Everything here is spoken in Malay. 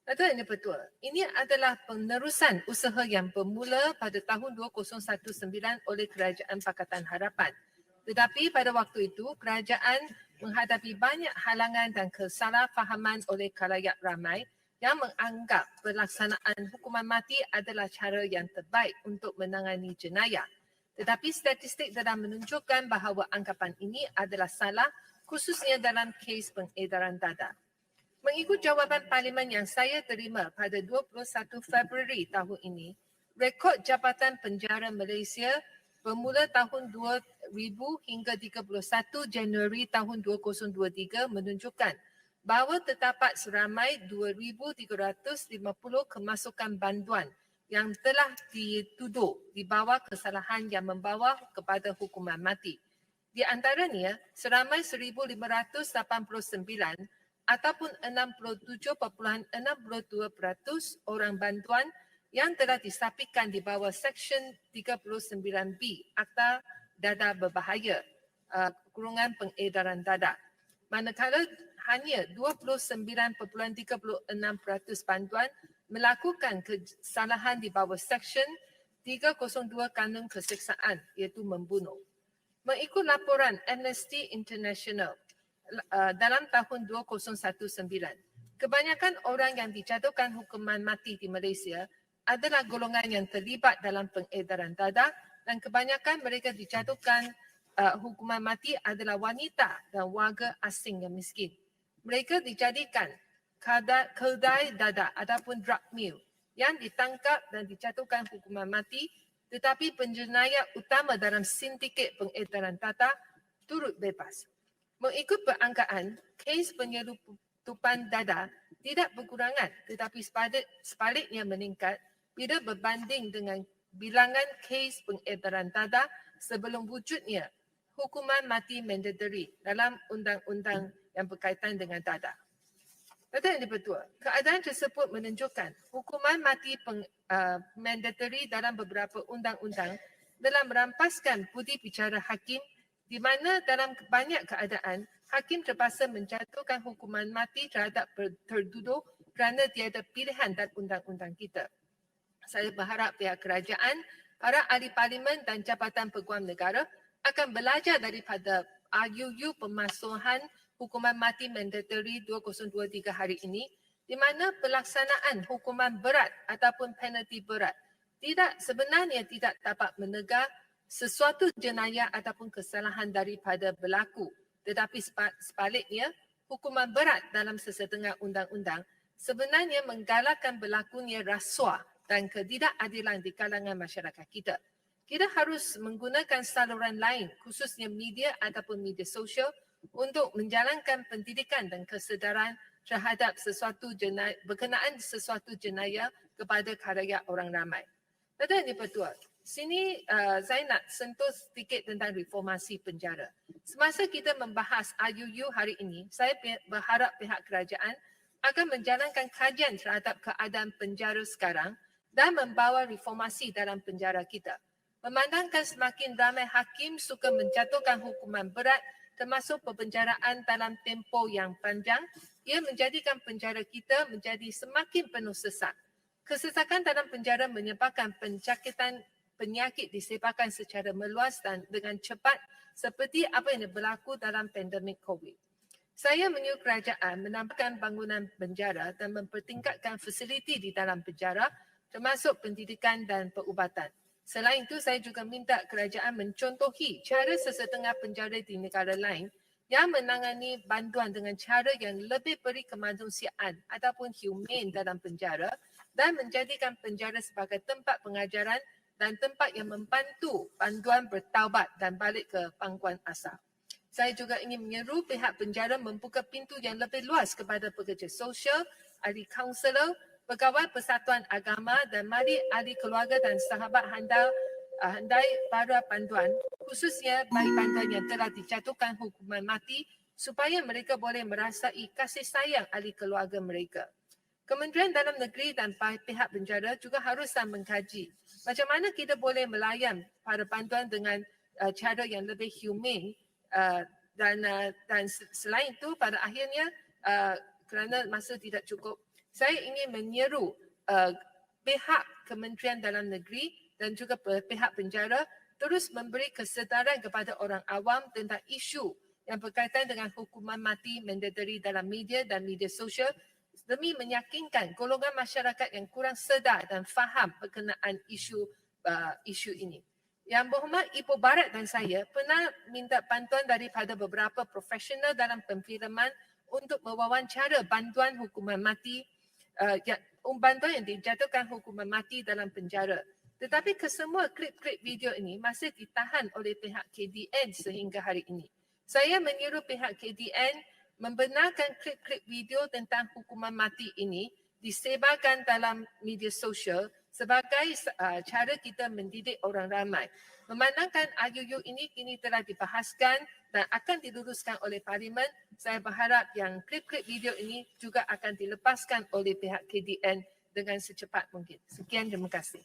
Betul, ini betul. Ini adalah penerusan usaha yang bermula pada tahun 2019 oleh Kerajaan Pakatan Harapan. Tetapi pada waktu itu, kerajaan menghadapi banyak halangan dan kesalahfahaman oleh khalayak ramai yang menganggap pelaksanaan hukuman mati adalah cara yang terbaik untuk menangani jenayah. Tetapi statistik telah menunjukkan bahawa anggapan ini adalah salah, khususnya dalam kes pengedaran dadah. Mengikut jawapan Parlimen yang saya terima pada 21 Februari tahun ini, rekod Jabatan Penjara Malaysia bermula tahun 2000 hingga 31 Januari tahun 2023 menunjukkan bahawa terdapat seramai 2,350 kemasukan banduan yang telah dituduh di bawah kesalahan yang membawa kepada hukuman mati. Di antaranya, seramai 1,589 ataupun 67.62% orang bantuan yang telah disapikan di bawah Seksyen 39B Akta Dadah Berbahaya, kurungan pengedaran dadah. Manakala hanya 29.36% bantuan melakukan kesalahan di bawah Seksyen 302 Kanun Keseksaan iaitu membunuh. Mengikut laporan Amnesty International, dalam tahun 2019, kebanyakan orang yang dijatuhkan hukuman mati di Malaysia adalah golongan yang terlibat dalam pengedaran dadah dan kebanyakan mereka dijatuhkan hukuman mati adalah wanita dan warga asing yang miskin. Mereka dijadikan kedai dadah ataupun drug mill yang ditangkap dan dijatuhkan hukuman mati, tetapi penjenayah utama dalam sindiket pengedaran dadah turut bebas. Mengikut perangkaan, kes penyeludupan dadah tidak berkurangan tetapi sebaliknya meningkat bila berbanding dengan bilangan kes pengedaran dadah sebelum wujudnya hukuman mati mandatory dalam undang-undang yang berkaitan dengan dadah. Betul ini betul. Keadaan tersebut menunjukkan hukuman mati mandatory dalam beberapa undang-undang dalam merampaskan budi bicara hakim di mana dalam banyak keadaan, hakim terpaksa menjatuhkan hukuman mati terhadap tertuduh kerana tiada pilihan dalam undang-undang kita. Saya berharap pihak kerajaan, para ahli parlimen dan Jabatan Peguam Negara akan belajar daripada RUU pemasuhan hukuman mati mandatory 2023 hari ini di mana pelaksanaan hukuman berat ataupun penalti berat sebenarnya tidak dapat menegar sesuatu jenayah ataupun kesalahan daripada berlaku. Tetapi sebaliknya, hukuman berat dalam sesetengah undang-undang sebenarnya menggalakkan berlakunya rasuah dan ketidakadilan di kalangan masyarakat kita. Kita harus menggunakan saluran lain, khususnya media ataupun media sosial untuk menjalankan pendidikan dan kesedaran terhadap sesuatu jenayah, berkenaan sesuatu jenayah kepada khalayak orang ramai. Betul ini betul. Sini saya nak sentuh sedikit tentang reformasi penjara. Semasa kita membahas RUU hari ini, saya berharap pihak kerajaan akan menjalankan kajian terhadap keadaan penjara sekarang dan membawa reformasi dalam penjara kita. Memandangkan semakin ramai hakim suka menjatuhkan hukuman berat termasuk penjarahan dalam tempoh yang panjang, ia menjadikan penjara kita menjadi semakin penuh sesak. Kesesakan dalam penjara menyebabkan penyakit disebarkan secara meluas dan dengan cepat seperti apa yang berlaku dalam pandemik COVID. Saya menyuruh kerajaan menambahkan bangunan penjara dan mempertingkatkan fasiliti di dalam penjara termasuk pendidikan dan perubatan. Selain itu, saya juga minta kerajaan mencontohi cara sesetengah penjara di negara lain yang menangani banduan dengan cara yang lebih beri kemanusiaan ataupun humane dalam penjara dan menjadikan penjara sebagai tempat pengajaran dan tempat yang membantu banduan bertaubat dan balik ke pangkuan asal. Saya juga ingin menyeru pihak penjara membuka pintu yang lebih luas kepada pekerja sosial, ahli kaunselor, pegawai persatuan agama dan mari ahli keluarga dan sahabat handai para banduan, khususnya bagi banduan yang telah dijatuhkan hukuman mati supaya mereka boleh merasai kasih sayang ahli keluarga mereka. Kementerian Dalam Negeri dan pihak penjara juga haruslah mengkaji macam mana kita boleh melayan para bantuan dengan cara yang lebih humane dan selain itu pada akhirnya kerana masa tidak cukup, Saya ingin menyeru pihak Kementerian Dalam Negeri dan juga pihak penjara terus memberi kesedaran kepada orang awam tentang isu yang berkaitan dengan hukuman mati mandatory dalam media dan media sosial demi meyakinkan golongan masyarakat yang kurang sedar dan faham berkenaan isu ini. Yang Berhormat Ibu Barat dan saya pernah minta bantuan daripada beberapa profesional dalam perfilman untuk mewawancara bantuan hukuman mati, bantuan yang dijatuhkan hukuman mati dalam penjara. Tetapi kesemua klip-klip video ini masih ditahan oleh pihak KDN sehingga hari ini. Saya menyeru pihak KDN membenarkan klip-klip video tentang hukuman mati ini disebarkan dalam media sosial sebagai cara kita mendidik orang ramai. Memandangkan RUU ini kini telah dibahaskan dan akan diluruskan oleh Parlimen, saya berharap yang klip-klip video ini juga akan dilepaskan oleh pihak KDN dengan secepat mungkin. Sekian, terima kasih.